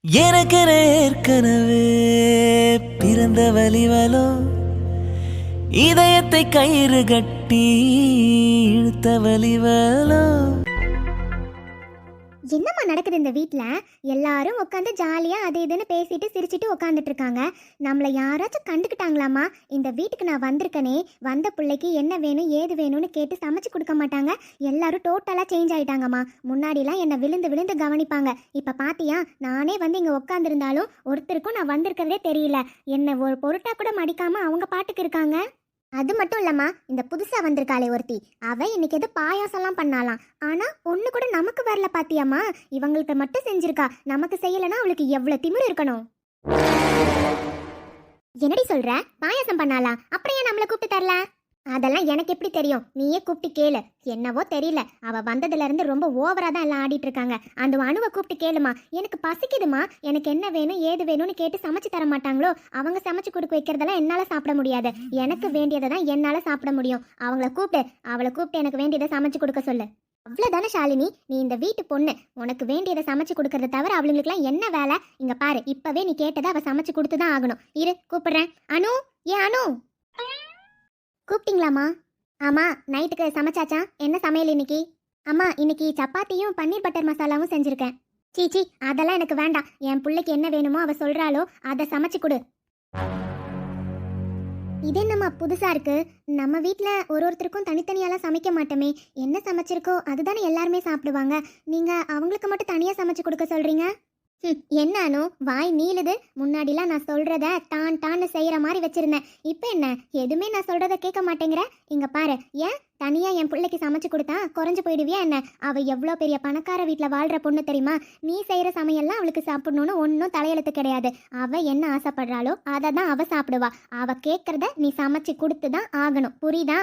எனக்கென ஏற்கனவே பிறந்த வலிவலோ இதயத்தை கயிறு கட்டி இழுத்த வலிவலோ. என்னம்மா நடக்குது இந்த வீட்டில்? எல்லாரும் உட்காந்து ஜாலியாக அது இதுன்னு பேசிட்டு சிரிச்சிட்டு உட்காந்துட்டு இருக்காங்க. நம்மளை யாராச்சும் கண்டுக்கிட்டாங்களாம்மா? இந்த வீட்டுக்கு நான் வந்திருக்கனே, வந்த பிள்ளைக்கு என்ன வேணும் ஏது வேணும்னு கேட்டு சமைச்சு கொடுக்க மாட்டாங்க. எல்லாரும் டோட்டலாக சேஞ்ச் ஆயிட்டாங்கம்மா. முன்னாடிலாம் என்னை விழுந்து விழுந்து கவனிப்பாங்க. இப்போ பாத்தியா, நானே வந்து இங்கே உட்காந்துருந்தாலும் ஒருத்தருக்கும் நான் வந்திருக்கிறதே தெரியல. என்னை ஒரு பொருட்டா கூட மடிக்காம அவங்க பாட்டுக்கு இருக்காங்க. அது மட்டும் இல்லம்மா, இந்த புதுசா வந்திருக்காளே ஒருத்தி, அவ இன்னைக்கு எது பாயாசம்லாம் பண்ணாலாம். ஆனா ஒண்ணு கூட நமக்கு வரல பாத்தியாம்மா? இவங்கள்ட்ட மட்டும் செஞ்சிருக்கா, நமக்கு செய்யலனா அவளுக்கு எவ்வளவு திமிரு இருக்கணும். என்னடி சொல்ற? பாயாசம் பண்ணாலாம், அப்புறம் ஏன் நம்மள கூப்பிட்டு தரல? அதெல்லாம் எனக்கு எப்படி தெரியும்? நீயே கூப்பிட்டு கேளு. என்னவோ தெரியல, அவ வந்ததுல இருந்து ரொம்ப ஓவரா தான் எல்லாம் ஆடிட்டு இருக்காங்க. அந்த அணுவை கூப்பிட்டு கேளுமா. எனக்கு பசிக்குதுமா, எனக்கு என்ன வேணும் ஏது வேணும்னு கேட்டு சமைச்சு தர மாட்டாங்களோ? அவங்க சமைச்சு கொடுக்க வைக்கிறதெல்லாம் என்னால சாப்பிட முடியாது. எனக்கு வேண்டியதை தான் என்னால சாப்பிட முடியும். அவளை கூப்பிட்டு எனக்கு வேண்டியதை சமைச்சு கொடுக்க சொல்லு. அவ்வளவுதானே ஷாலினி, நீ இந்த வீட்டு பொண்ணு. உனக்கு வேண்டியதை சமைச்சு கொடுக்கறத தவிர அவளுங்களுக்குலாம் என்ன வேலை? இங்க பாரு, இப்பவே நீ கேட்டதை அவ சமைச்சு கொடுத்துதான் ஆகணும். இரு, கூப்பிடுறேன். அனு, ஏன் அனு கூப்பிட்டீங்களாம்மா? ஆமா, நைட்டுக்கு சமைச்சாச்சா? என்ன சமையல் இன்னைக்கு? அம்மா, இன்னைக்கு சப்பாத்தியும் பன்னீர் பட்டர் மசாலாவும் செஞ்சிருக்கேன். சீச்சி, அதெல்லாம் எனக்கு வேண்டாம். என் பிள்ளைக்கு என்ன வேணுமோ அவ சொல்றாளோ அதை சமைச்சு கொடு. இது என்னம்மா புதுசா இருக்கு? நம்ம வீட்டில் ஒருத்தருக்கும் தனித்தனியாலாம் சமைக்க மாட்டோமே. என்ன சமைச்சிருக்கோ அதுதானே எல்லாருமே சாப்பிடுவாங்க. நீங்க அவங்களுக்கு மட்டும் தனியா சமைச்சு கொடுக்க சொல்றீங்க. என்னானோ வாய் நீளுது? முன்னாடிலாம் நான் சொல்றத டான்னு செய்யற மாதிரி வச்சிருந்தேன். இப்போ என்ன, எதுவுமே நான் சொல்றத கேட்க மாட்டேங்கிற? இங்க பாரு, ஏன் தனியா என் பிள்ளைக்கு சமைச்சு கொடுத்தா குறைஞ்சு போயிடுவியா என்ன? அவ எவ்வளோ பெரிய பணக்கார வீட்டில் வாழ்ற பொண்ணு தெரியுமா? நீ செய்யற சமையல்லாம் அவளுக்கு சாப்பிடணும்னு ஒன்றும் தலையெழுத்து கிடையாது. அவ என்ன ஆசைப்படுறாளோ அதை தான் அவ சாப்பிடுவா. அவ கேட்கறத நீ சமைச்சு கொடுத்து தான் ஆகணும், புரியுதா?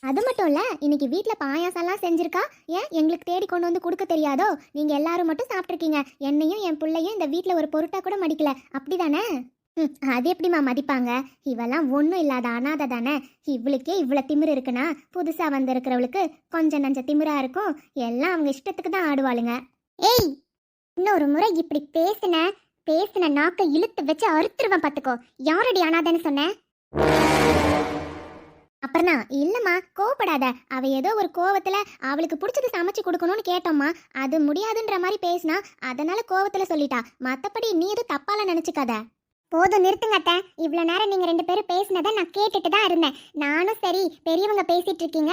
அது மட்டும் இல்ல, இன்னைக்கு வீட்டில் பாயாசம்லாம் செஞ்சிருக்கா. ஏன் எங்களுக்கு தேடி கொண்டு வந்து கொடுக்க தெரியாதோ? நீங்க எல்லாரும் மட்டும் சாப்பிட்ருக்கீங்க. என்னையும் என் பிள்ளையும் இந்த வீட்டில் ஒரு பொருட்டா கூட மடிக்கல, அப்படிதானே? அது எப்படிமா மதிப்பாங்க? இவெல்லாம் ஒன்றும் இல்லாத அனாதை தானே. இவளுக்கே இவ்வளோ திமிரு இருக்குன்னா புதுசாக வந்திருக்கிறவளுக்கு கொஞ்சம் நஞ்ச திமிரா இருக்கும். எல்லாம் அவங்க இஷ்டத்துக்கு தான் ஆடுவாளுங்க. ஏய், இன்னொரு முறை இப்படி பேசின நாக்கை இழுத்து வச்சு அறுத்துருவேன் பார்த்துக்கோ. யாரடி அனாதைன்னு சொன்னேன்? அப்புறம்னா இல்லம்மா, கோவப்படாத. அவ ஏதோ ஒரு கோவத்துல அவளுக்கு பிடிச்சது சமைச்சு கொடுக்கணும்னு கேட்டோம்மா. அது முடியாதுன்ற மாதிரி பேசினா, அதனால கோவத்துல சொல்லிட்டா. மத்தபடி நீ எதுவும் தப்பால நினைச்சுக்காத. போதும், நிறுத்துங்க அத்தை. இவ்வளோ நேரம் நீங்கள் 2 பேரும் பேசினதை நான் கேட்டுட்டு தான் இருந்தேன். நானும் சரி, பெரியவங்க பேசிட்டு இருக்கீங்க,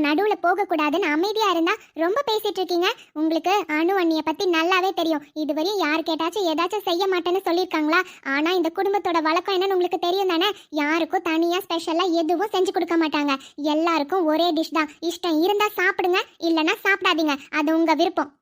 நடுவில் போகக்கூடாதுன்னு அமைதியாக இருந்தால் ரொம்ப பேசிட்டு இருக்கீங்க. உங்களுக்கு அணு அண்ணியை பற்றி நல்லாவே தெரியும். இதுவரையும் யார் கேட்டாச்சும் ஏதாச்சும் செய்ய மாட்டேன்னு சொல்லியிருக்காங்களா? ஆனால் இந்த குடும்பத்தோட வழக்கம் என்னன்னு உங்களுக்கு தெரியும் தானே? யாருக்கும் தனியாக ஸ்பெஷலாக எதுவும் செஞ்சு கொடுக்க மாட்டாங்க. எல்லாருக்கும் ஒரே டிஷ் தான். இஷ்டம் இருந்தால் சாப்பிடுங்க, இல்லைன்னா சாப்பிடாதீங்க. அது உங்கள் விருப்பம்.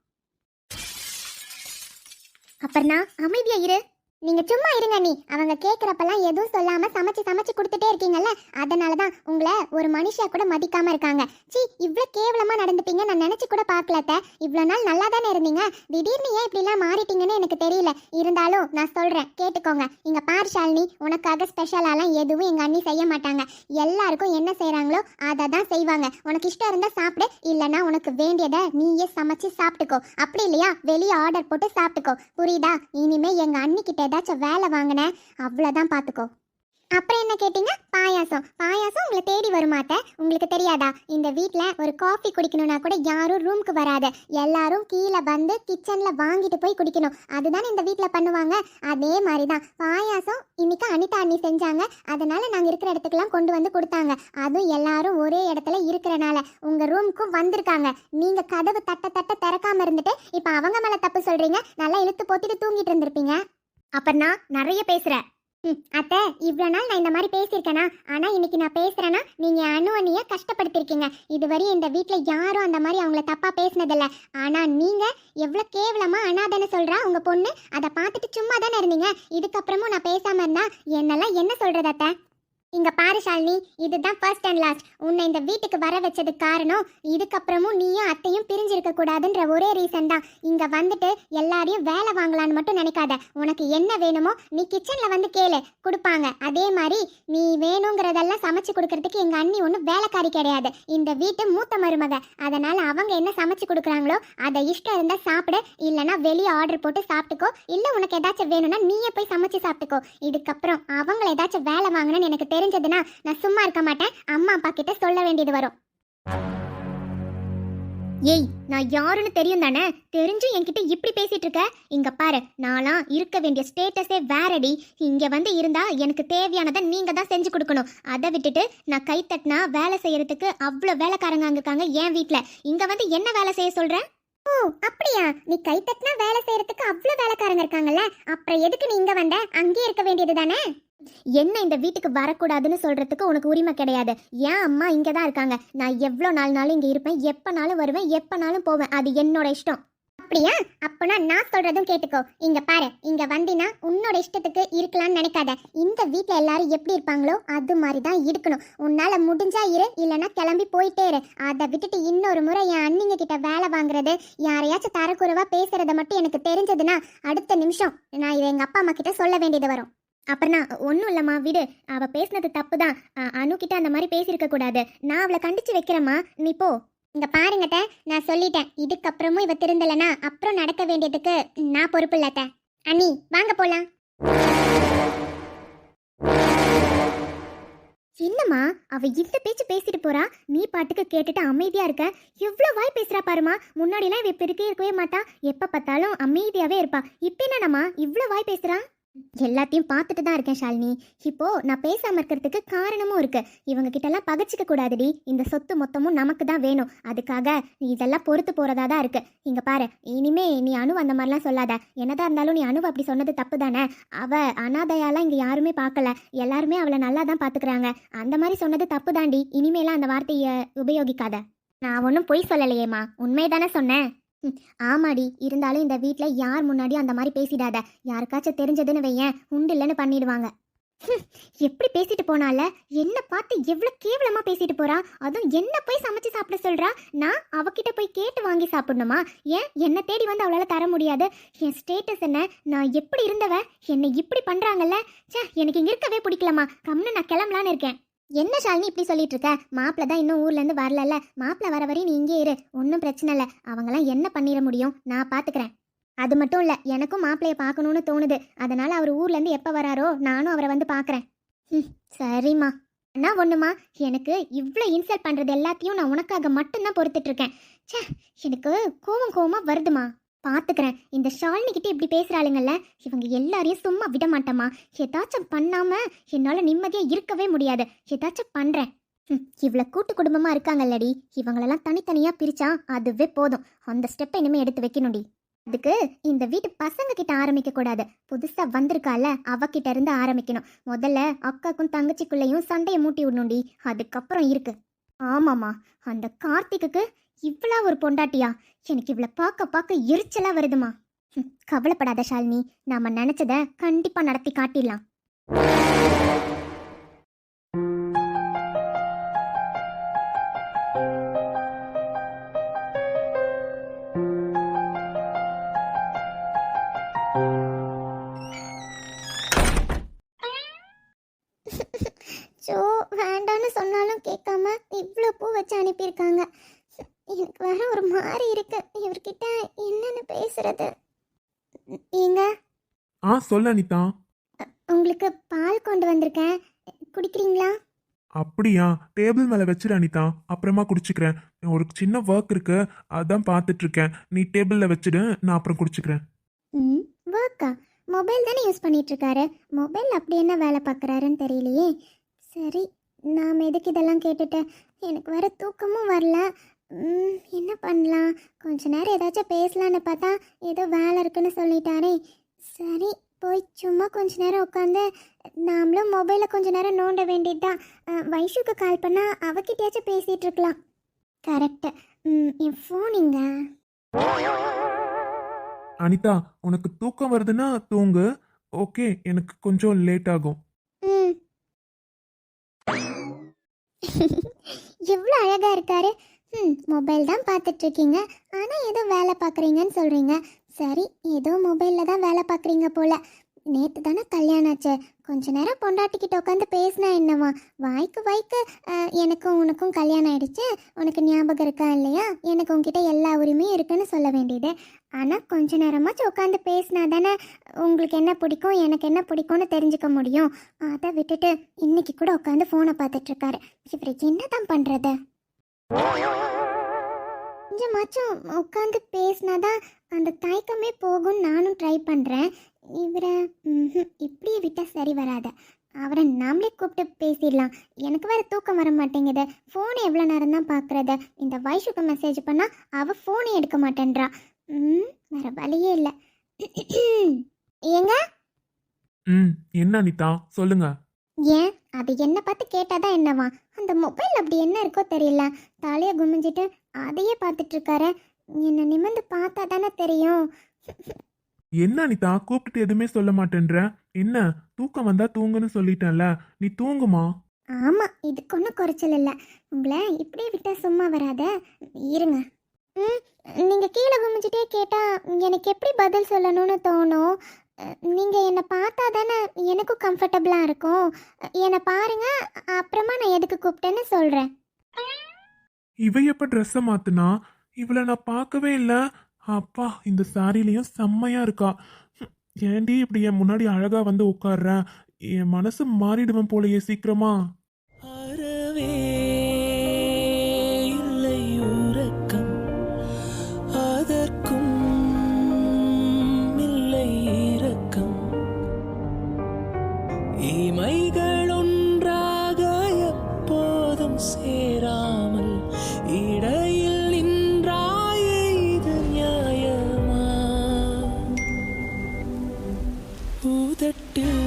அப்புறம்னா அமைதியா இரு. நீங்க சும்மா இருங்க. நீ அவங்க கேட்குறப்பெல்லாம் எதுவும் சொல்லாம சமைச்சு கொடுத்துட்டே இருக்கீங்கல்ல, அதனால தான் உங்களை ஒரு மனுஷியா கூட மதிக்காம இருக்காங்க. சி, இவ்வளோ கேவலமா நடந்துப்பீங்க நான் நினைச்சு கூட பார்க்கலத்த. இவ்வளோ நாள் நல்லா தானே இருந்தீங்க, திடீர்னு ஏன் இப்படிலாம் மாறிட்டீங்கன்னு எனக்கு தெரியல. இருந்தாலும் நான் சொல்றேன், கேட்டுக்கோங்க. இங்க பாரு ஷாலினி, உனக்காக ஸ்பெஷலாலாம் எதுவும் எங்க அண்ணி செய்ய மாட்டாங்க. எல்லாருக்கும் என்ன செய்யறாங்களோ அதை தான் செய்வாங்க. உனக்கு இஷ்டம் இருந்தா சாப்பிடு, இல்லைன்னா உனக்கு வேண்டியதை நீயே சமைச்சு சாப்பிட்டுக்கோ. அப்படி இல்லையா, வெளியே ஆர்டர் போட்டு சாப்பிட்டுக்கோ, புரியுதா? இனிமே எங்க அண்ணி கிட்ட ஏதாச்சும் வேலை வாங்கினேன், அவ்வளோதான் பார்த்துக்கோ. அப்புறம் என்ன கேட்டீங்க? பாயாசம் உங்களை தேடி வருமாட்ட, உங்களுக்கு தெரியாதா? இந்த வீட்டில் ஒரு காஃபி குடிக்கணும்னா கூட யாரும் ரூமுக்கு வராது. எல்லாரும் கீழே வந்து கிச்சனில் வாங்கிட்டு போய் குடிக்கணும். அதுதானே இந்த வீட்டில் பண்ணுவாங்க. அதே மாதிரி தான் பாயாசம் இன்னைக்கு அனிதா அண்ணி செஞ்சாங்க. அதனால நாங்கள் இருக்கிற இடத்துக்குலாம் கொண்டு வந்து கொடுத்தாங்க. அதுவும் எல்லாரும் ஒரே இடத்துல இருக்கிறனால உங்கள் ரூமுக்கும் வந்திருக்காங்க. நீங்கள் கதவு தட்ட திறக்காம இருந்துட்டு இப்போ அவங்க மேலே தப்பு சொல்கிறீங்க. நல்லா இழுத்து போத்திட்டு தூங்கிட்டு இருந்திருப்பீங்க. அப்புறம் நான் நிறைய பேசுகிறேன். அத்தை, இவ்வளோ நாள் நான் இந்த மாதிரி பேசியிருக்கேனா? ஆனால் இன்னைக்கு நான் பேசுகிறேன்னா நீங்கள் அணு அண்ணியை கஷ்டப்படுத்திருக்கீங்க. இதுவரையும் இந்த வீட்டில் யாரும் அந்த மாதிரி அவங்கள தப்பாக பேசினதில்ல. ஆனால் நீங்கள் எவ்வளோ கேவலமாக அனாதன்னு சொல்கிறா உங்கள் பொண்ணு. அதை பார்த்துட்டு சும்மா தானே இருந்தீங்க. இதுக்கப்புறமும் நான் பேசாமல் இருந்தா என்னெல்லாம் என்ன சொல்கிறது அத்தை? இங்க பாரு ஷாலினி, இதுதான் ஃபர்ஸ்ட் அண்ட் லாஸ்ட். உன்னை இந்த வீட்டுக்கு வர வச்சது காரணம் இதுக்கப்புறமும் நீயும் அத்தையும் பிரிஞ்சிருக்க கூடாதுன்ற ஒரே ரீசன் தான். இங்க வந்துட்டு எல்லாரையும் வேலை வாங்கலான்னு மட்டும் நினைக்காத. உனக்கு என்ன வேணுமோ நீ கிச்சன்ல வந்து கேளு, கொடுப்பாங்க. அதே மாதிரி நீ வேணுங்கிறதெல்லாம் சமைச்சு கொடுக்கறதுக்கு எங்க அண்ணி ஒன்றும் வேலைக்காரி கிடையாது, இந்த வீட்டு மூத்த மருமக. அதனால அவங்க என்ன சமைச்சு கொடுக்குறாங்களோ அதை இஷ்டம் இருந்தா சாப்பிடு, இல்லைன்னா வெளியே ஆர்டர் போட்டு சாப்பிட்டுக்கோ, இல்ல உனக்கு ஏதாச்சும் வேணும்னா நீயே போய் சமைச்சு சாப்பிட்டுக்கோ. இதுக்கப்புறம் அவங்கள ஏதாச்சும் வேலை வாங்கணும்னு எனக்கு தெரிஞ்சதுன்னா நான் சும்மா இருக்க மாட்டேன், அம்மா அப்பா கிட்ட சொல்ல வேண்டியது வரும். ஏய், நான் யாருன்னு தெரியும் தானே? தெரிஞ்சும் என்கிட்ட இப்படி பேசிட்டு இருக்க? இங்க பாரு, நான்லாம் இருக்க வேண்டிய ஸ்டேட்டஸே வேறடி. இங்க வந்து இருந்தா எனக்கு தேவையானதை நீங்க தான் செஞ்சு கொடுக்கணும். அதை விட்டுட்டு நான் கை தட்டினா வேலை செய்யறதுக்கு அவ்வளோ வேலைக்காரங்க அங்க இருக்காங்க என் வீட்டில். இங்க வந்து என்ன வேலை செய்ய சொல்ற? ஓ அப்படியா? நீ கை தட்டினா வேலை செய்யறதுக்கு அவ்வளோ வேலைக்காரங்க இருக்காங்கல்ல, அப்புறம் எதுக்கு நீ இங்க வந்த? அங்கேயே இருக்க வேண்டியது தானே. என்ன இந்த வீட்டுக்கு வரக்கூடாதுன்னு சொல்றதுக்கு உனக்கு உரிமை கிடையாது. ஏன் அம்மா இங்கே தான் இருக்காங்க. நான் எவ்வளோ நாளும் இங்கே இருப்பேன், எப்போனாலும் வருவேன், எப்போனாலும் போவேன். அது என்னோட இஷ்டம். அப்படியா? அப்பனா நான் சொல்றதும் கேட்டுக்கோ. இங்க பாரு, இங்க வந்தினா உன்னோட இஷ்டத்துக்கு இருக்கலாம்னு நினைக்காத. இந்த வீட்டுல எல்லாரும் எப்படி இருப்பாங்களோ அது மாதிரி தான் இருக்கணும். உன்னால முடிஞ்சா இரு, இல்லைன்னா கிளம்பி போயிட்டே இரு. அதை விட்டுட்டு இன்னொரு முறை என் அண்ணிங்க கிட்ட வேலை வாங்குறது, யாரையாச்சும் தரக்குறைவா பேசுறத மட்டும் எனக்கு தெரிஞ்சதுன்னா அடுத்த நிமிஷம் நான் இதை எங்க அப்பா அம்மா கிட்ட சொல்ல வேண்டியது வரும். அப்புறம் ஒன்றும் இல்லைம்மா, விடு. அவள் பேசினது தப்பு தான். அனுக்கிட்ட அந்த மாதிரி பேசியிருக்க கூடாது. நான் அவளை கண்டிச்சு வைக்கிறேம்மா, நீ போ. இங்க பாருங்கட்ட, நான் சொல்லிட்டேன். இதுக்கப்புறமும் இவ திருந்தலைன்னா அப்புறம் நடக்க வேண்டியதுக்கு நான் பொறுப்பு இல்லாத. அண்ணி வாங்க போலாம். என்னம்மா அவ இந்த பேச்சு பேசிட்டு போறா, நீ பாட்டுக்கு கேட்டுட்டு அமைதியா இருக்க. எவ்வளவு வாய் பேசுறா பாருமா. முன்னாடிலாம் இவ இப்ப இருக்கவே மாட்டா, எப்ப பார்த்தாலும் அமைதியாவே இருப்பா. இப்ப என்னம்மா இவ்வளவு வாய் பேசுறா? எல்லாத்தையும் பார்த்துட்டு தான் இருக்கேன் ஷாலினி. இப்போ நான் பேசாம இருக்கிறதுக்கு காரணமும் இருக்கு. இவங்க கிட்டலாம் பகச்சிக்க கூடாதுடி. இந்த சொத்து மொத்தமும் நமக்கு தான் வேணும். அதுக்காக நீ இதெல்லாம் பொறுத்து போறதா தான் இருக்கு. இங்க பாரு, இனிமே நீ அணு அந்த மாதிரிலாம் சொல்லாத. என்னதான் இருந்தாலும் நீ அணு அப்படி சொன்னது தப்பு தானே. அவ அனாதையாலாம் இங்க யாருமே பார்க்கல, எல்லாருமே அவளை நல்லா தான் பாத்துக்கிறாங்க. அந்த மாதிரி சொன்னது தப்பு தாண்டி. இனிமேலாம் அந்த வார்த்தையை உபயோகிக்காத. நான் ஒன்றும் பொய் சொல்லலையேம்மா, உண்மைதானே சொன்னேன். ஆமாடி, இருந்தாலும் இந்த வீட்டில் யார் முன்னாடியும் அந்த மாதிரி பேசிடாத. யாருக்காச்சும் தெரிஞ்சதுன்னு வையேன், உண்டு இல்லைன்னு பண்ணிடுவாங்க. எப்படி பேசிட்டு போனால, என்ன பார்த்து எவ்வளோ கேவலமா பேசிட்டு போறா. அதுவும் என்ன போய் சமைச்சு சாப்பிட சொல்றா. நான் அவகிட்ட போய் கேட்டு வாங்கி சாப்பிடணுமா? ஏன் என்னை தேடி வந்து அவளால தர முடியாது? என் ஸ்டேட்டஸ் என்ன, நான் எப்படி இருந்தவ, என்னை இப்படி பண்றாங்கல்ல. சே, எனக்கு இங்க இருக்கவே பிடிக்கலமா. கம்னு நான் கிளம்பலான்னு இருக்கேன். என்ன ஷாலினி இப்படி சொல்லிட்டு இருக்க? மாப்பிள்ள தான் இன்னும் ஊர்ல இருந்து வரல. மாப்பிள்ள வர வரையும் நீ இங்கே இரு, ஒன்றும் பிரச்சனை இல்லை. அவங்களாம் என்ன பண்ணிட முடியும், நான் பாத்துக்கிறேன். அது மட்டும் இல்ல, எனக்கும் மாப்பிள்ளைய பார்க்கணும்னு தோணுது. அதனால அவர் ஊர்ல இருந்து எப்ப வராரோ நானும் அவரை வந்து பாக்குறேன். சரிம்மா. அண்ணா ஒண்ணுமா, எனக்கு இவ்வளோ இன்சல்ட் பண்றது எல்லாத்தையும் நான் உனக்காக மட்டும்தான் பொறுத்துட்டு இருக்கேன். சே, எனக்கு கோவமா வருதுமா. பாத்துக்கிறேன். இந்த ஷாலினி கிட்ட இப்படி பேசுறாளுங்கல்ல, இவங்க எல்லாரையும் சும்மா விட மாட்டேமா. ஏதாச்சும் பண்ணாம என்னால நிம்மதியா இருக்கவே முடியாது. ஏதாச்சும் பண்றேன். இவ்வளோ கூட்டு குடும்பமா இருக்காங்கல்லடி, இவங்களெல்லாம் தனித்தனியா பிரிச்சா அதுவே போதும். அந்த ஸ்டெப்பை இனிமே எடுத்து வைக்கணும்டி. அதுக்கு இந்த வீட்டு பசங்க கிட்ட ஆரம்பிக்க கூடாது. புதுசா வந்திருக்கால, அவகிட்ட இருந்து ஆரம்பிக்கணும். முதல்ல அக்காக்கும் தங்கச்சிக்குள்ளேயும் சண்டையை மூட்டி விடணும்டி, அதுக்கப்புறம் இருக்கு. ஆமாம்மா, அந்த கார்த்திக்கு இவ்வளோ ஒரு பொண்டாட்டியா? எனக்கு இவ்வளோ பார்க்க எரிச்சலா வருதுமா. கவலைப்படாத ஷாலினி, நாம நினைச்சத கண்டிப்பா நடத்தி காட்டிடலாம். வேண்டான்னு சொன்னாலும் கேட்காம இவ்வளோ பூ வச்சு அனுப்பியிருக்காங்க. எனக்கு வேற ஒரு மாதிரி இருக்கு. இவர்கிட்ட என்னன்னு பேசுறது? நீங்க சொல்ல அனிதா. உங்களுக்கு பால் கொண்டு வந்திருக்கேன், குடிக்கிறீங்களா? அப்படியா? டேபிள் மேல வச்சிரு அனிதா, அப்புறமா குடிச்சுக்கிறேன். ஒரு சின்ன ஒர்க் இருக்கு, அதான் பார்த்துட்டு இருக்கேன். நீ டேபிள்ல வச்சிடு, நான் அப்புறம் குடிச்சுக்கிறேன். ஒர்க்கா? மொபைல் தானே யூஸ் பண்ணிட்டு இருக்காரு. மொபைல் அப்படி என்ன வேலை பார்க்குறாருன்னு தெரியலையே. சரி, நாம் எதுக்கு இதெல்லாம் கேட்டுட்டு? எனக்கு வேற தூக்கமும் வரல. என்ன பண்ணலாம்? கொஞ்ச நேரம் ஏதாச்சும் பேசலான்னு பார்த்தா ஏதோ வேலை இருக்குன்னு சொல்லிட்டாரே. சரி, போய் சும்மா கொஞ்ச நேரம் உட்காந்து நாமளும் மொபைலில் கொஞ்ச நேரம் நோண்ட வேண்டியதுதான். வைஷுக்கு கால் பண்ணால் அவகிட்டயாச்சும் பேசிகிட்டு இருக்கலாம். கரெக்டு. என் ஃபோன் இங்க. அனிதா, உனக்கு தூக்கம் வருதுன்னா தூங்கு. ஓகே, எனக்கு கொஞ்சம் லேட் ஆகும். எவ்வளோ அழகா இருக்காரு. மொபைல் தான் பார்த்துட்டு இருக்கீங்க, ஆனால் ஏதோ வேலை பார்க்குறீங்கன்னு சொல்கிறீங்க. சரி, ஏதோ மொபைலில் தான் வேலை பார்க்குறீங்க போல. நேற்று தானே கல்யாணம் ஆச்சு, கொஞ்ச நேரம் பொண்டாட்டிக்கிட்ட உட்காந்து பேசினா என்னவா? வாய்க்கு வாய்க்கு எனக்கும் உனக்கும் கல்யாணம் ஆயிடுச்சு, உனக்கு ஞாபகம் இருக்கா இல்லையா, எனக்கு உங்ககிட்ட எல்லா உரிமையும் இருக்குன்னு சொல்ல வேண்டியது. ஆனால் கொஞ்ச நேரமாச்சும் உட்காந்து பேசினா தானே உங்களுக்கு என்ன பிடிக்கும் எனக்கு என்ன பிடிக்கும்னு தெரிஞ்சுக்க முடியும். அதை விட்டுட்டு இன்னைக்கு கூட உட்காந்து ஃபோனை பார்த்துட்ருக்காரு. இவர் என்ன தான் பண்ணுறது? கொஞ்சமாச்சும் உட்காந்து பேசினாதான் அந்த தயக்கமே போகும். நானும் ட்ரை பண்ணுறேன். இவரை இப்படியே விட்டால் சரி வராது. அவரை நாமளே கூப்பிட்டு பேசிடலாம். எனக்கு வேறு தூக்கம் வர மாட்டேங்குது. ஃபோனை எவ்வளோ நேரம் தான் பார்க்குறது? இந்த வைஷுக்கு மெசேஜ் பண்ணால் அவள் ஃபோனே எடுக்க மாட்டேன்றா. வேறு வழியே இல்லை. ஏங்க? என்ன அனிதா, சொல்லுங்க. ஏன் அது என்ன பார்த்து கேட்டாதான் என்னவா? அந்த மொபைல் அப்படி என்ன இருக்கோ தெரியல, தலையை குமிஞ்சிட்டு அதையே பார்த்துட்டு இருக்காரு. என்ன நிமிர்ந்து பார்த்தா தானே தெரியும். என்ன அனிதா, கூப்பிட்டுட்டு எதுவுமே சொல்ல மாட்டேன்ற? என்ன, தூக்கம் வந்தா தூங்குன்னு சொல்லிட்டேன்ல, நீ தூங்குமா? ஆமா, இதுக்கு ஒன்றும் குறைச்சல் இல்லை. உங்களை இப்படியே விட்டா சும்மா வராத. இருங்க. நீங்க கீழே குமிஞ்சிட்டே கேட்டா எனக்கு எப்படி பதில் சொல்லணும்னு தோணும். நீங்க என்னை பார்த்தா தானே எனக்கும் கம்ஃபர்டபுளா இருக்கும். என்னை பாருங்க, அப்புறமா நான் எதுக்கு கூப்பிட்டேன்னு சொல்றேன். இவ எப்ப ட்ரெஸ்ஸை மாத்துனா? இவளை நான் பார்க்கவே இல்லை. அப்பா, இந்த சாரிலையும் செம்மையா இருக்கா. ஏண்டி இப்படி என் முன்னாடி அழகா வந்து உட்கார்ற? என் மனசு மாறிடுவேன் போலயே சீக்கிரமா. அறவே இல்லை உறக்கம், அதற்கும் இல்லை இரக்கம். இமைகள் ஒன்றாக எப்போதும் சேராமல் இடையில் நின்றாயே, இது நியாயமா? பூதட்டில்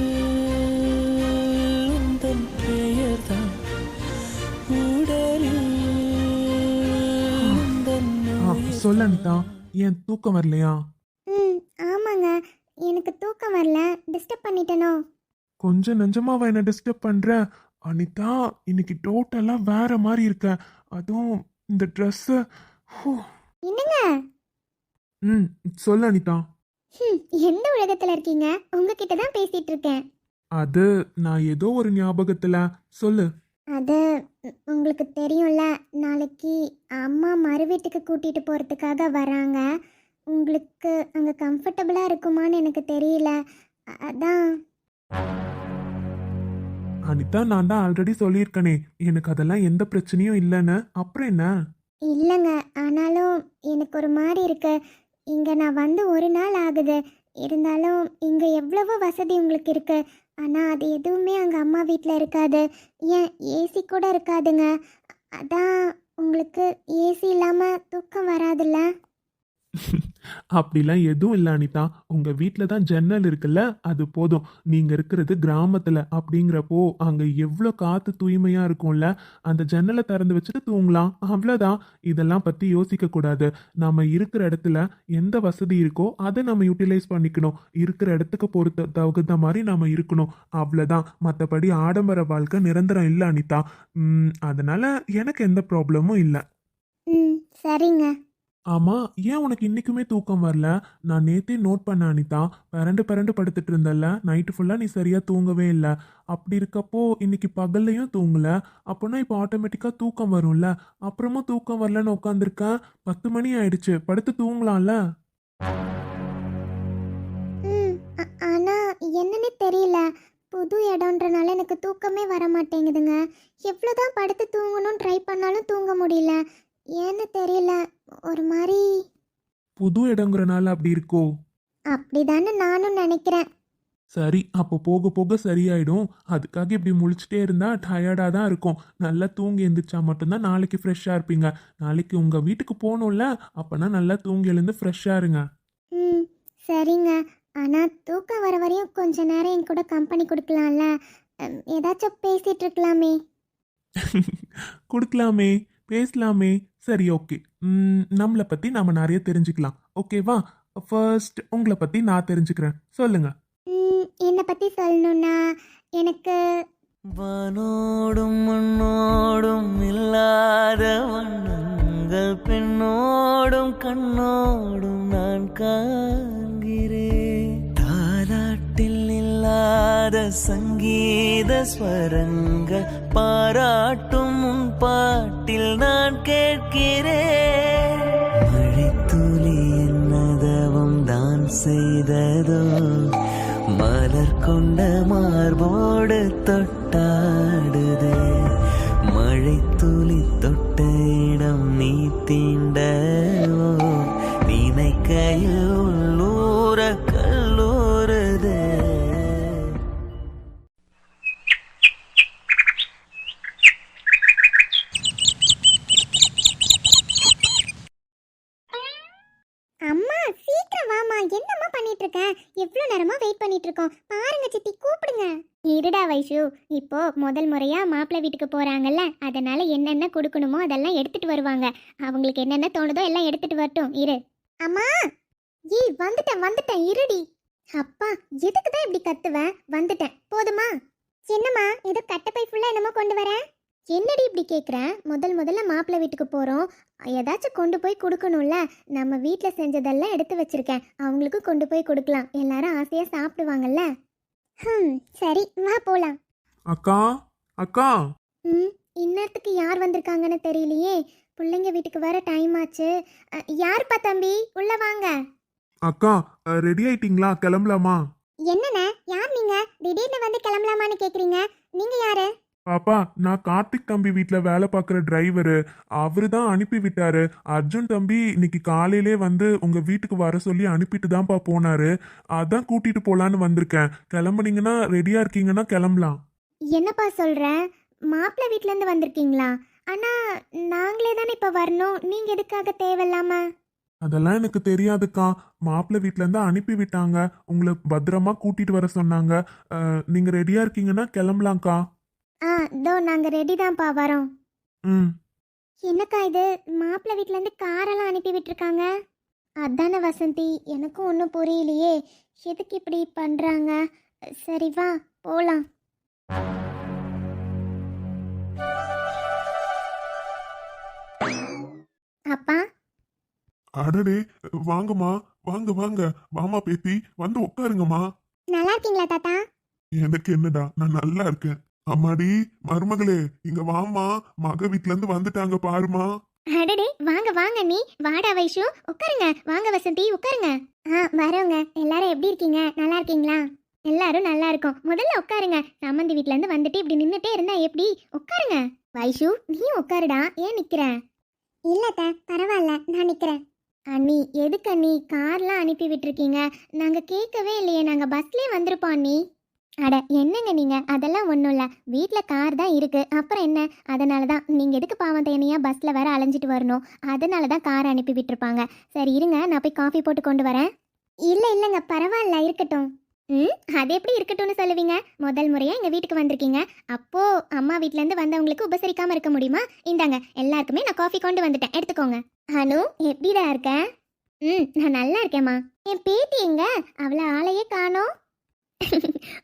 உந்தன் பெயர்தான், உடலில் உந்தன் சொல்ல அனிதா, ஏன் தூக்கம் வரலையா? ஆமாங்க, எனக்கு தூக்கம் வரல. டிஸ்டர்ப் பண்ணிட்டேனோ? கொஞ்சம் நெஞ்சமாவா என்ன டிஸ்டர்ப் பண்ற? அனிதா, இன்னைக்கு டோட்டலா வேற மாதிரி இருக்க. அதுவும் இந்த ட்ரெஸ். என்னங்க? சொல்லு அனிதா. எந்த உலகத்துல இருக்கீங்க? உங்ககிட்ட தான் பேசிட்டு இருக்கேன். அது நான் ஏதோ ஒரு ஞாபகத்துல. சொல்லு. அது உங்களுக்கு தெரியும்ல, நாளைக்கு அம்மா மறு வீட்டுக்கு கூட்டிட்டு போறதுக்காக வராங்க. உங்களுக்கு அங்க கம்ஃபர்டபுளா இருக்குமான்னு எனக்கு தெரியல. அதான். அனிதா, நான் தான் ஆல்ரெடி சொல்லியிருக்கனே, எனக்கு அதெல்லாம் எந்த பிரச்சனையும் இல்லைன்னு. அப்புறம் என்ன? இல்லைங்க, ஆனாலும் எனக்கு ஒரு மாதிரி இருக்கு. இங்க நான் வந்து ஒரு நாள் ஆகுது. இருந்தாலும் இங்க எவ்வளவோ வசதி உங்களுக்கு இருக்கு. ஆனா அது எதுவுமே அங்க அம்மா வீட்டில் இருக்காது. ஏன் ஏசி கூட இருக்காதுங்க. அதான் உங்களுக்கு ஏசி இல்லாம தூக்கம் வராதுல்ல. அப்படிலாம் எதுவும் இல்லை அனிதா. உங்க வீட்டில் தான் ஜன்னல் இருக்குல்ல, அது போதும். நீங்க இருக்கிறது கிராமத்துல அப்படிங்கிறப்போ அங்க எவ்வளோ காத்து தூய்மையா இருக்கும்ல. அந்த ஜன்னலை திறந்து வச்சுட்டு தூங்கலாம், அவ்வளோதான். இதெல்லாம் பத்தி யோசிக்க கூடாது. நம்ம இருக்கிற இடத்துல எந்த வசதி இருக்கோ அதை நம்ம யூட்டிலைஸ் பண்ணிக்கணும். இருக்கிற இடத்துக்கு பொறுத்த தகுந்த மாதிரி நம்ம இருக்கணும், அவ்வளோதான். மற்றபடி ஆடம்பர வாழ்க்கை நிரந்தரம் இல்லை அனிதா. அதனால எனக்கு எந்த ப்ராப்ளமும் இல்லை. சரிங்க. ஆமா, ஏன் உனக்கு இன்னைக்குமே தூக்கம் வரல? நான் நேத்தே நோட் பண்ண அனிதா. பரண்டு பரண்டு படுத்துட்டு இருந்தல்ல, நைட்டு ஃபுல்லா நீ சரியா தூங்கவே இல்லை. அப்படி இருக்கப்போ இன்னைக்கு பகல்லையும் தூங்கல. அப்போனா இப்போ ஆட்டோமேட்டிக்கா தூக்கம் வரும்ல. அப்புறமும் தூக்கம் வரலன்னு உட்காந்துருக்கேன். 10 மணி ஆயிடுச்சு, படுத்து தூங்கலாம்ல. ஆனா என்னன்னு தெரியல, புது இடம்ன்றனால எனக்கு தூக்கமே வர மாட்டேங்குதுங்க. எவ்வளோதான் படுத்து தூங்கணும்னு ட்ரை பண்ணாலும் தூங்க முடியல. ஏன்னு தெரியல, ஒரு மாதிரி. புது இடங்கிறனால அப்படி இருக்கோ? அப்படிதானே நானும் நினைக்கிறேன். சரி, அப்போ போக போக சரியாயிடும். அதுக்காக இப்படி முழிச்சிட்டே இருந்தா டயர்டாக தான் இருக்கும். நல்லா தூங்கி எழுந்திரிச்சா மட்டும்தான் நாளைக்கு ஃப்ரெஷ்ஷாக இருப்பீங்க. நாளைக்கு உங்கள் வீட்டுக்கு போகணும்ல, அப்போனா நல்லா தூங்கி எழுந்து ஃப்ரெஷ்ஷாக இருங்க. சரிங்க. ஆனால் தூக்கம் வர வரையும் கொஞ்ச நேரம் என் கூட கம்பெனி கொடுக்கலாம்ல. ஏதாச்சும் பேசிட்டு இருக்கலாமே. கொடுக்கலாமே, பேசலாமே. சரி, ஓகே. நம்மளை பற்றி நாம் நிறைய தெரிஞ்சுக்கலாம், ஓகேவா? ஃபர்ஸ்ட் உங்களை பற்றி நான் தெரிஞ்சுக்கிறேன், சொல்லுங்க. என்னை பற்றி சொல்லணுன்னா, எனக்கு வானோடும் மண்ணோடும் இல்லாத வண்ணங்கள் பெண்ணோடும் கண்ணோடும் நான் காண்கிறேன். தாலாட்டில் இல்லாத சங்கீத ஸ்வரங்கள் பாராட்டும் உன் பாட்டில் நான் கேட்கிறேன். மழைத்துளி என்னதவம் தான் செய்ததோ, மலர் கொண்ட மார்போடு தொட்டாடுதே. மழை துளி தொட்ட இடம் நீ தீண்டவோ, நினைக்கையில் உள்ளூர கல்லூருதே. அம்மா சீக்கிரம் வாமா, என்னம்மா பண்ணிட்டு இருக்க? எவ்வளவு நேரமா வெயிட் பண்ணிட்டு இருக்கோம். பாருங்க சித்தி, கூப்பிடுங்க. இருடா வைஷு, இப்போ முதல் முறையா மாப்பிள்ளை வீட்டுக்கு போறாங்கல்ல, அதனால என்னென்ன கொடுக்கணுமோ அதெல்லாம் எடுத்துட்டு வருவாங்க. அவங்களுக்கு என்னென்ன தோணுதோ எல்லாம் எடுத்துட்டு வரட்டும். இரு. அம்மா, வந்துட்டேன் இருடி. அப்பா, எதுக்கு தான் இப்படி கத்துவேன்? வந்துட்டேன், போதுமா? என்னம்மா, ஏதோ கட்டப்பை ஃபுல்லா என்னமோ கொண்டு வரேன். என்னடி இப்படி கேட்குறேன்? முதல்ல மாப்பிள்ளை வீட்டுக்கு போகிறோம், ஏதாச்சும் கொண்டு போய் கொடுக்கணும்ல. நம்ம வீட்டில் செஞ்சதெல்லாம் எடுத்து வச்சிருக்கேன், அவங்களுக்கும் கொண்டு போய் கொடுக்கலாம். எல்லாரும் ஆசையாக சாப்பிடுவாங்கல்ல. சரி, வா போகலாம். அக்கா அக்கா இந்நேரத்துக்கு யார் வந்திருக்காங்கன்னு தெரியலையே. பிள்ளைங்க வீட்டுக்கு வர டைம் ஆச்சு. யாருப்பா தம்பி, உள்ள வாங்க. அக்கா ரெடி ஆயிட்டீங்களா? கிளம்பலாமா? என்னண்ணே, யார் நீங்க? திடீர்னு வந்து கிளம்பலாமான்னு கேட்குறீங்க. நீங்க யாரு? பாப்பா, நான் கார்த்திக் தம்பி வீட்டில் வேலை பார்க்குற டிரைவரு. அவரு தான் அனுப்பி விட்டாரு. அர்ஜுன் தம்பி இன்னைக்கு காலையிலே வந்து உங்க வீட்டுக்கு வர சொல்லி அனுப்பிட்டு தான்ப்பா போனாரு. அதான் கூட்டிட்டு போலான்னு வந்திருக்கேன். கிளம்புனீங்கன்னா ரெடியா இருக்கீங்கன்னா கிளம்பலாம். என்னப்பா சொல்ற? மாப்பிள்ளை வீட்ல இருந்து வந்திருக்கீங்களா? ஆனா நாங்களே தானே இப்ப வரணும், நீங்க எதுக்காக தேவையில்லாம? அதெல்லாம் எனக்கு தெரியாதுக்கா. மாப்பிள்ளை வீட்ல இருந்து அனுப்பி விட்டாங்க, உங்களை பத்திரமா கூட்டிட்டு வர சொன்னாங்க. நீங்க ரெடியா இருக்கீங்கன்னா கிளம்பலாம்க்கா. இதோ நாங்க ரெடி தான்ப்பா, வரோம். ம் என்னக்கா இது, மாப்பிள்ளை வீட்ல இருந்து காரெல்லாம் அனுப்பி விட்டுருக்காங்க? அதானே வசந்தி, எனக்கும் ஒன்றும் புரியலையே, எதுக்கு இப்படி பண்றாங்க? சரி வா போலாம். அப்பா, அடடே, வாங்கம்மா, வாங்க வாங்க. வாமா பேத்தி, வந்து உட்காருங்கம்மா. நல்லா இருக்கீங்களா தாத்தா? எனக்கு என்னடா, நான் நல்லா இருக்கேன். அம்மாடி, மருமகளே, இங்க வாமா. மக வீட்ல இருந்து வந்துட்டாங்க பாருமா. அடடே, வாங்க வாங்க. நீ வாடா வைஷு, உட்காருங்க. வாங்க வசந்தி, உட்காருங்க. வரோங்க. எல்லாரும் எப்படி இருக்கீங்க? நல்லா இருக்கீங்களா? எல்லாரும் நல்லா இருக்கோம். முதல்ல உட்காருங்க. சம்மந்தி வீட்ல இருந்து வந்துட்டு இப்படி நின்னுட்டே இருந்தா எப்படி? உட்காருங்க. வைஷு, நீ உட்காருடா. ஏன் நிக்கிற? இல்லத்த, பரவாயில்ல, நான் நிக்கிறேன். அண்ணி, எதுக்கு அண்ணி கார்லாம் அனுப்பி விட்டுருக்கீங்க? நாங்க கேட்கவே இல்லையே, நாங்க பஸ்லயே வந்திருப்போம் அண்ணி. அட என்னங்க நீங்க, அதெல்லாம் ஒன்றும் இல்லை. வீட்டில் கார் தான் இருக்கு, அப்புறம் என்ன? அதனால தான். நீங்கள் எதுக்கு பாவம் தேனியா பஸ்ஸில் வர அலைஞ்சிட்டு வரணும்? அதனால தான் கார் அனுப்பி விட்டுருப்பாங்க. சரி இருங்க, நான் போய் காஃபி போட்டு கொண்டு வரேன். இல்லைங்க, பரவாயில்ல, இருக்கட்டும். அது எப்படி இருக்கட்டும்னு சொல்லுவீங்க? முதல் முறையாக எங்கள் வீட்டுக்கு வந்திருக்கீங்க, அப்போது அம்மா வீட்டிலேருந்து வந்தவங்களுக்கு உபசரிக்காமல் இருக்க முடியுமா? இந்தாங்க, எல்லாருக்குமே நான் காஃபி கொண்டு வந்துட்டேன், எடுத்துக்கோங்க. அனு, எப்படிடா இருக்க? நான் நல்லா இருக்கேம்மா. என் பேத்தி எங்க? அவளை ஆளையே காணோம்.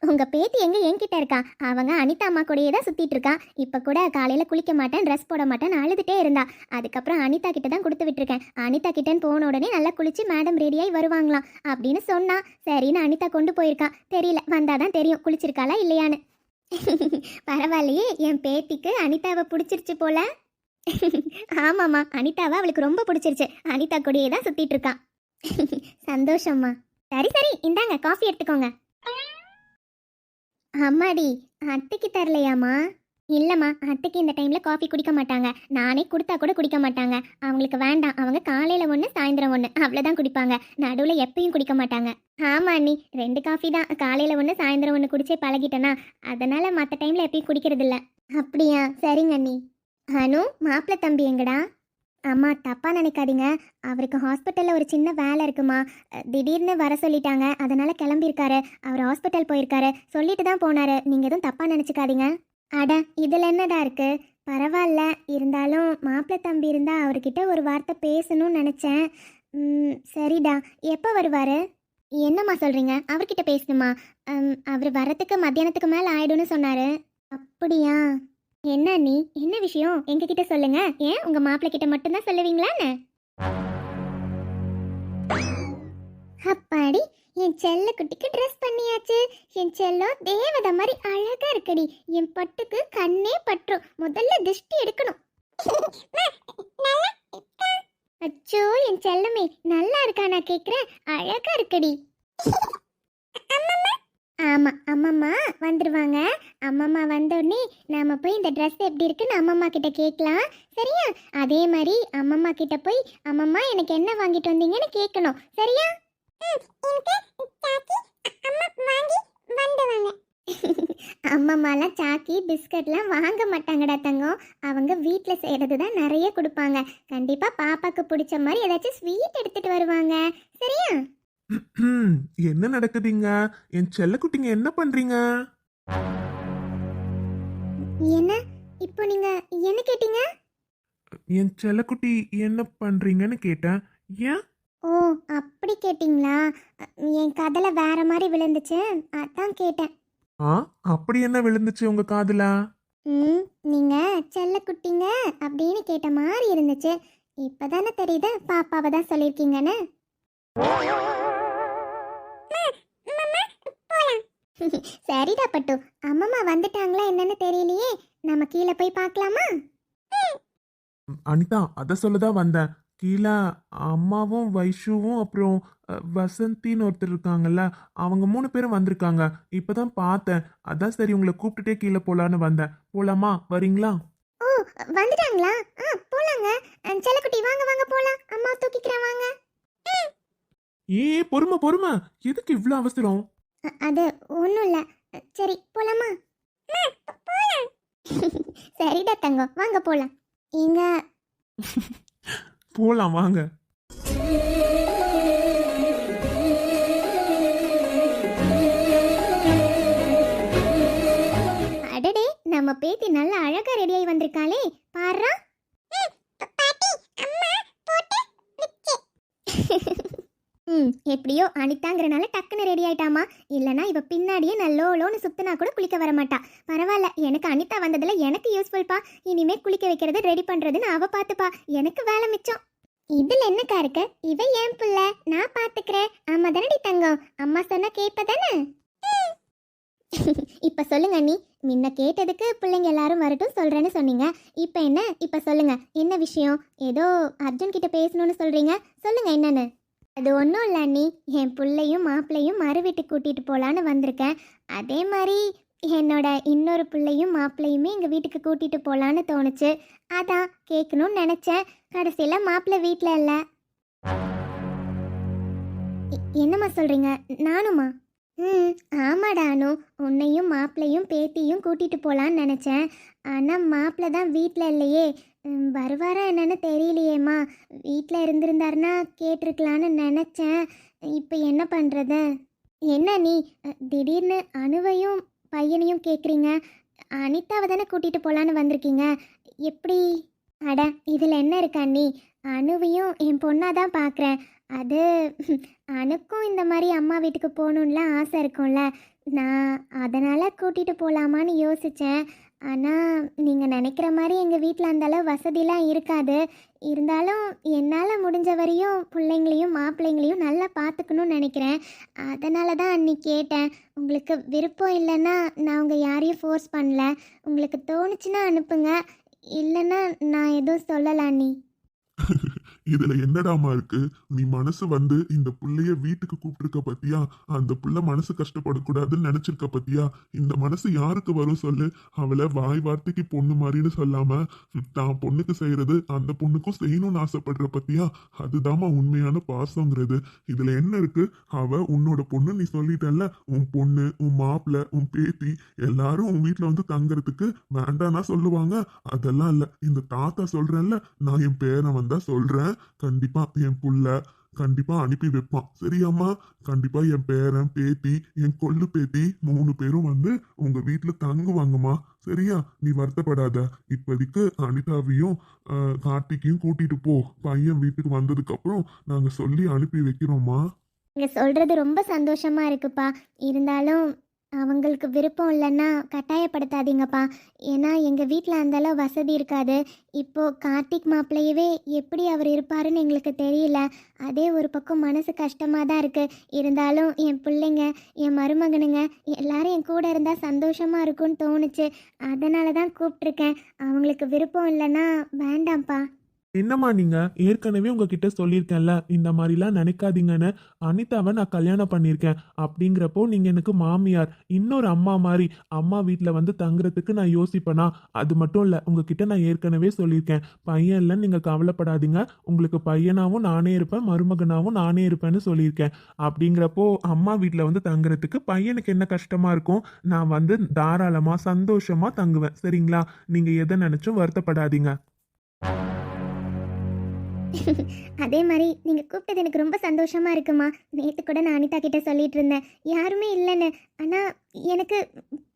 உங்க பேத்தி எங்க என்கிட்ட இருக்கா? அவங்க அனிதா அம்மா கூடயே தான் சுத்திட்டு இருக்கா. இப்ப கூட காலையில குளிக்க மாட்டேன், ட்ரெஸ் போட மாட்டேன் அழுதுட்டே இருந்தா. அதுக்கப்புறம் அனிதா கிட்ட தான் கொடுத்து விட்டுருக்கேன். அனிதா கிட்டன்னு போன உடனே நல்லா குளிச்சு மேடம் ரெடியாகி வருவாங்களாம் அப்படின்னு சொன்னா. சரின்னு அனிதா கொண்டு போயிருக்கா. தெரியல, வந்தாதான் தெரியும் குளிச்சிருக்காளா இல்லையான்னு. பரவாயில்லையே, என் பேத்திக்கு அனிதாவை பிடிச்சிருச்சு போல. ஆமாம்மா, அனிதாவை அவளுக்கு ரொம்ப பிடிச்சிருச்சு. அனிதா கூடயே தான் சுத்திட்டு இருக்கா. சந்தோஷம்மா. சரி சரி, இந்தாங்க காஃபி எடுத்துக்கோங்க. அம்மாடி, அத்தைக்கு தரலையாம்மா? இல்லைம்மா, அத்தைக்கு இந்த டைமில் காஃபி குடிக்க மாட்டாங்க. நானே கொடுத்தா கூட குடிக்க மாட்டாங்க. அவங்களுக்கு வேண்டாம். அவங்க காலையில் ஒன்று சாயந்தரம் ஒன்று அவ்வளோதான் குடிப்பாங்க. நடுவில் எப்பயும் குடிக்க மாட்டாங்க. ஆமாம் அண்ணி, 2 காஃபி தான். காலையில் ஒன்று சாயந்தரம் ஒன்று குடிச்சே பழகிட்டேனா, அதனால் மற்ற டைமில் எப்பயும் குடிக்கிறதில்ல. அப்படியா? சரிங்க அண்ணி. அனு, மாப்பிள்ளை தம்பி எங்கடா? அம்மா தப்பாக நினைக்காதீங்க, அவருக்கு ஹாஸ்பிட்டலில் ஒரு சின்ன வேலை இருக்குமா, திடீர்னு வர சொல்லிட்டாங்க, அதனால் கிளம்பியிருக்காரு. அவர் ஹாஸ்பிட்டல் போயிருக்காரு, சொல்லிட்டு தான் போனார். நீங்கள் எதுவும் தப்பாக நினச்சிக்காதீங்க. அட, இதில் என்னடா இருக்குது? பரவாயில்ல, இருந்தாலும் மாப்பிள்ளை தம்பி இருந்தால் அவர்கிட்ட ஒரு வார்த்தை பேசணும்னு நினச்சேன். சரிடா, எப்போ வருவார்? என்னம்மா சொல்கிறீங்க? அவர்கிட்ட பேசணுமா? அவர் வரத்துக்கு மத்தியானத்துக்கு மேலே ஆயிடும்னு சொன்னார். அப்படியா? என்ன நீ என்ன விஷயம் எங்ககிட்ட சொல்லுங்க. ஏன் உங்க மாப்பிள்ளை கிட்ட மட்டும்தான் சொல்லுவீங்களான்னு? அப்பாடி, என் செல்ல குட்டிக்கு ட்ரெஸ் பண்ணியாச்சு. என் செல்லம் தேவதை மாதிரி அழகா இருக்குடி. என் பட்டுக்கு கண்ணே பற்றும். முதல்ல திஷ்டி எடுக்கணும். அச்சோ என் செல்லமே, நல்லா இருக்கா? நான் கேக்குறேன், அழகா இருக்கடி. ஆமா, அம்மம்மா வந்துருவாங்க. அம்மம்மா வந்தோடனே நாம போய் இந்த ட்ரெஸ் எப்படி இருக்குன்னு அம்மம்மா கிட்ட கேட்கலாம். சரியா? அதே மாதிரி அம்மம்மா கிட்ட போய் அம்மம்மா எனக்கு என்ன வாங்கிட்டு வந்தீங்கன்னு கேட்கணும். சரியா? அம்மம்மாலாம் சாக்கி பிஸ்கட்லாம் வாங்க மாட்டாங்கடா தங்கம். அவங்க வீட்டில் செய்கிறது தான் நிறைய கொடுப்பாங்க. கண்டிப்பாக பாப்பாக்கு பிடிச்ச மாதிரி ஏதாச்சும் ஸ்வீட் எடுத்துட்டு வருவாங்க. சரியா? என்ன நடக்குதுங்க? என் செல்லக்குட்டிங்க என்ன பண்றீங்க? என்ன இப்போ நீங்க என்ன கேட்டீங்க? என் செல்லக்குட்டி என்ன பண்றீங்கன்னு கேட்டேன். ஏன்? ஓ, அப்படி கேட்டிங்களா? என் கதல வேற மாதிரி விழுந்துச்சு, அதான் கேட்டேன். ஆ, அப்படி என்ன விழுந்துச்சு உங்க காதுல? ம், நீங்க செல்ல குட்டிங்க அப்படின்னு கேட்ட மாதிரி இருந்துச்சு. இப்பதானே தெரியுது பாப்பாவை தான் சொல்லியிருக்கீங்கன்னு. சரிடா பட்டு, அம்மம்மா வந்துட்டாங்களா என்னன்னு தெரியலையே. நம்ம கீழே போய் பார்க்கலாமா? அனிதா, அத சொல்லதான் வந்தேன். கீழே அம்மாவும் வைஷுவும் அப்புறம் வசந்தின்னு ஒருத்தர் இருக்காங்கல்ல, அவங்க 3 பேரும் வந்திருக்காங்க. இப்பதான் பார்த்தேன். அதான் சரி உங்களை கூப்பிட்டுட்டே கீழே போலான்னு வந்தேன். போலாமா? வரீங்களா? ஓ, வந்துட்டாங்களா? போலாங்க. செல்லக்குட்டி வாங்க வாங்க போலாம். அம்மா தூக்கிக்கிறேன் வாங்க. ஏ, பொறுமை பொறுமை, எதுக்கு இவ்வளோ அவசரம்? அது ஒன்றும் இல்லை. சரி போலாமா? சரிடா தங்கம், வாங்க போலாம். இங்க போலாம் வாங்க. அடடே, நம்ம பேத்தி நல்ல அழகா ரெடியாகி வந்திருக்காளே, பாருடா. எப்படியோ அனிதாங்கிறனால டக்குன்னு ரெடி ஆயிட்டாமா. இல்லனா இவ பின்னாடியே நான் லோன்னு சுத்தினா கூட குளிக்க வர மாட்டா. பரவாயில்ல, எனக்கு அனிதா வந்ததுல எனக்கு யூஸ்ஃபுல்பா. இனிமே குளிக்க வைக்கிறது ரெடி பண்றதுன்னு அவ பாத்துப்பா. எனக்கு வேலை மிச்சம். இதுல என்னக்கா இருக்கு? இவ ஏன் புள்ள, நான் பாத்துக்கிறேன். ஆமா தானடி தங்கம்? அம்மா சொன்னா கேப்ப தானே? இப்ப சொல்லுங்க அண்ணி, முன்ன கேட்டதுக்கு பிள்ளைங்க எல்லாரும் வரட்டும் சொல்றேன்னு சொன்னீங்க. இப்ப என்ன? இப்ப சொல்லுங்க, என்ன விஷயம்? ஏதோ அர்ஜுன் கிட்ட பேசணும்னு சொல்றீங்க, சொல்லுங்க என்னன்னு. அது ஒன்றும் இல்லை அண்ணி, என் பிள்ளையும் மாப்பிள்ளையும் மறு வீட்டுக்கு கூட்டிகிட்டு போகலான்னு வந்திருக்கேன். அதே மாதிரி என்னோட இன்னொரு பிள்ளையும் மாப்பிள்ளையுமே எங்கள் வீட்டுக்கு கூட்டிகிட்டு போகலான்னு தோணுச்சு. அதான் கேட்கணும்னு நினச்சேன். கடைசியில் மாப்பிள்ளை வீட்டில் இல்லை. என்னம்மா சொல்கிறீங்க? நானுமா? ஆமாடா அனு, உன்னையும் மாப்பிள்ளையும் பேத்தியும் கூட்டிகிட்டு போகலான்னு நினச்சேன். ஆனால் மாப்பிள்ளை தான் வீட்டில் இல்லையே. வருவாரா என்னன்னு தெரியலையேம்மா. வீட்டில் இருந்திருந்தாருன்னா கேட்டிருக்கலான்னு நினச்சேன். இப்போ என்ன பண்ணுறது? என்ன நீ திடீர்னு அனுவையும் பையனையும் கேட்குறீங்க? அனிதாவை தானே கூட்டிகிட்டு போகலான்னு வந்திருக்கீங்க, எப்படி? அட, இதில் என்ன இருக்கா நீ? அனுவையும் என் பொண்ணாக தான் பார்க்குறேன். அது அனுக்கும் இந்த மாதிரி அம்மா வீட்டுக்கு போகணுன்னுலாம் ஆசை இருக்கும்ல. நான் அதனால் கூட்டிகிட்டு போகலாமான்னு யோசித்தேன். ஆனால் நீங்கள் நினைக்கிற மாதிரி எங்கள் வீட்டில் அந்தளவு வசதிலாம் இருக்காது. இருந்தாலும் என்னால் முடிஞ்ச வரையும் பிள்ளைங்களையும் மாப்பிள்ளைங்களையும் நல்லா பார்த்துக்கணும்னு நினைக்கிறேன். அதனால தான் அன்னைக்கு கேட்டேன். உங்களுக்கு விருப்பம் இல்லைன்னா நான் உங்கள் யாரையும் ஃபோர்ஸ் பண்ணல. உங்களுக்கு தோணுச்சுன்னா அனுப்புங்க, இல்லைன்னா நான் எதுவும் சொல்லலை அண்ணி. இதுல என்னடாமா இருக்கு? நீ மனசு வந்து இந்த புள்ளைய வீட்டுக்கு கூப்பிட்டுருக்க பத்தியா? அந்த புள்ள மனசு கஷ்டப்படக்கூடாதுன்னு நினைச்சிருக்க பத்தியா? இந்த மனசு யாருக்கு வரும் சொல்லு? அவளை வாய் வார்த்தைக்கு பொண்ணு மாதிரின்னு சொல்லாம தான் பொண்ணுக்கு செய்யறது அந்த பொண்ணுக்கும் செய்யணும்னு ஆசைப்படுற பத்தியா? அதுதாம்மா உண்மையான பாசங்கிறது. இதுல என்ன இருக்கு? அவ உன்னோட பொண்ணு நீ சொல்லிட்டல்ல. உன் பொண்ணு, உன் மாப்பிள்ள, உன் பேத்தி எல்லாரும் உன் வீட்டுல வந்து தங்கறதுக்கு வேண்டானா சொல்லுவாங்க? அதெல்லாம் இல்ல. இந்த தாத்தா சொல்றேன்ல, நான் என் பேரன் வந்தா சொல்றேன், கண்டிப்பா என் புள்ள கண்டிப்பா அனுப்பி வைப்பான். சரியாம்மா? கண்டிப்பா என் பேரன் பேத்தி, என் கொள்ளு பேத்தி 3 பேரும் வந்து உங்க வீட்டுல தங்குவாங்கம்மா. சரியா? நீ வருத்தப்படாத. இப்போதைக்கு அனிதாவையும் கார்த்திகையும் கூட்டிட்டு போ. பையன் வீட்டுக்கு வந்ததுக்கு அப்புறம் நாங்க சொல்லி அனுப்பி வைக்கிறோம்மா. நீங்கள் சொல்கிறது ரொம்ப சந்தோஷமாக இருக்குப்பா. இருந்தாலும் அவங்களுக்கு விருப்பம் இல்லைன்னா கட்டாயப்படுத்தாதீங்கப்பா. ஏன்னா எங்கள் வீட்டில் அந்தளவு வசதி இருக்காது. இப்போது கார்த்திக் மாப்பிள்ளையவே எப்படி அவர் இருப்பாருன்னு எங்களுக்கு தெரியல. அதே ஒரு பக்கம் மனசு கஷ்டமாக தான் இருக்குது. இருந்தாலும் என் பிள்ளைங்க, என் மருமகனுங்க எல்லாரும் என் கூட இருந்தால் சந்தோஷமாக இருக்கும்னு தோணுச்சு. அதனால தான் கூப்பிட்ருக்கேன். அவங்களுக்கு விருப்பம் இல்லைன்னா வேண்டாம்ப்பா. என்னம்மா நீங்க ஏற்கனவே உங்ககிட்ட சொல்லியிருக்கேன்ல இந்த மாதிரிலாம் நினைக்காதீங்கன்னு. அனிதாவை நான் கல்யாணம் பண்ணியிருக்கேன் அப்படிங்கிறப்போ நீங்க எனக்கு மாமியார், இன்னொரு அம்மா மாதிரி. அம்மா வீட்டில் வந்து தங்குறதுக்கு நான் யோசிப்பேனா? அது மட்டும் இல்லை, உங்ககிட்ட நான் ஏற்கனவே சொல்லியிருக்கேன், பையன் இல்லைன்னு நீங்கள் கவலைப்படாதீங்க, உங்களுக்கு பையனாவும் நானே இருப்பேன், மருமகனாவும் நானே இருப்பேன்னு சொல்லியிருக்கேன். அப்படிங்கிறப்போ அம்மா வீட்டில் வந்து தங்குறதுக்கு பையனுக்கு என்ன கஷ்டமா இருக்கும்? நான் வந்து தாராளமாக சந்தோஷமா தங்குவேன். சரிங்களா? நீங்க எதை நினைச்சும் வருத்தப்படாதீங்க. அதே மாதிரி நீங்கள் கூப்பிட்டது எனக்கு ரொம்ப சந்தோஷமாக இருக்குமா. நேற்று கூட நான் அனிதா கிட்ட சொல்லிட்டு இருந்தேன், யாருமே இல்லைன்னு. ஆனால் எனக்கு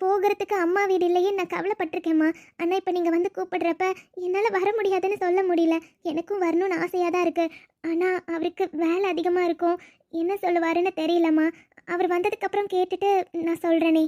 போகிறதுக்கு அம்மா வீடு இல்லையே, நான் கவலைப்பட்டிருக்கேம்மா. ஆனால் இப்போ நீங்கள் வந்து கூப்பிடுறப்ப என்னால் வர முடியாதுன்னு சொல்ல முடியல. எனக்கும் வரணும்னு ஆசையாக தான் இருக்குது. ஆனால் அவருக்கு வேலை அதிகமாக இருக்கும், என்ன சொல்லுவாருன்னு தெரியலம்மா. அவர் வந்ததுக்கப்புறம் கேட்டுட்டு நான் சொல்கிறேனே.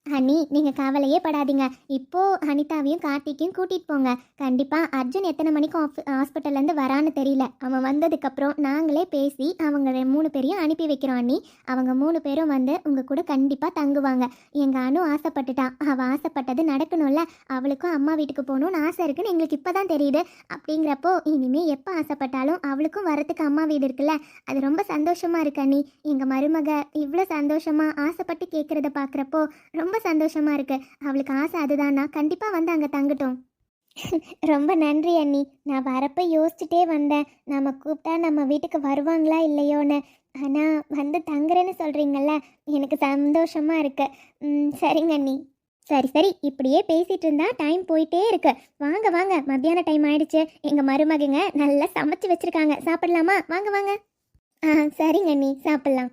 அண்ணி, நீங்கள் கவலையே படாதீங்க. இப்போது அனிதாவையும் கார்த்திக்கையும் கூட்டிகிட்டு போங்க. கண்டிப்பாக அர்ஜுன் எத்தனை மணிக்கு ஹாஸ்பிட்டல்லேருந்து வரான்னு தெரியல. அவன் வந்ததுக்கப்புறம் நாங்களே பேசி அவங்க 3 பேரையும் அனுப்பி வைக்கிறோம் அண்ணி. அவங்க 3 பேரும் வந்து உங்கள் கூட கண்டிப்பாக தங்குவாங்க. எங்கள் அனு ஆசைப்பட்டுட்டான். அவள் ஆசைப்பட்டது நடக்கணும்ல. அவளுக்கும் அம்மா வீட்டுக்கு போகணுன்னு ஆசை இருக்குன்னு எங்களுக்கு இப்போ தான் தெரியுது. அப்படிங்கிறப்போ இனிமேல் எப்போ ஆசைப்பட்டாலும் அவளுக்கும் வரத்துக்கு அம்மா வீடு இருக்குல்ல, அது ரொம்ப சந்தோஷமாக இருக்கு அண்ணி. எங்கள் மருமக இவ்வளோ சந்தோஷமாக ஆசைப்பட்டு கேட்குறத பார்க்குறப்போ ரொம்ப சந்தோஷமா இருக்கு. அவளுக்கு ஆசை அதுதானா, கண்டிப்பா வந்து அங்க தங்கட்டும். ரொம்ப நன்றி அண்ணி. நான் வரப்ப யோசிச்சுட்டே வந்தேன், நம்ம கூப்பிட்டா நம்ம வீட்டுக்கு வருவாங்களா இல்லையோன்னு. ஆனா வந்து தங்குறேன்னு சொல்றீங்கல்ல, எனக்கு சந்தோஷமா இருக்கு. சரிங்க அண்ணி. சரி சரி, இப்படியே பேசிட்டு இருந்தா டைம் போயிட்டே இருக்கு. வாங்க வாங்க, மத்தியான டைம் ஆயிடுச்சு. எங்க மருமகங்க நல்லா சமைச்சு வச்சிருக்காங்க, சாப்பிடலாமா? வாங்க வாங்க. சரிங்க அண்ணி, சாப்பிடலாம்.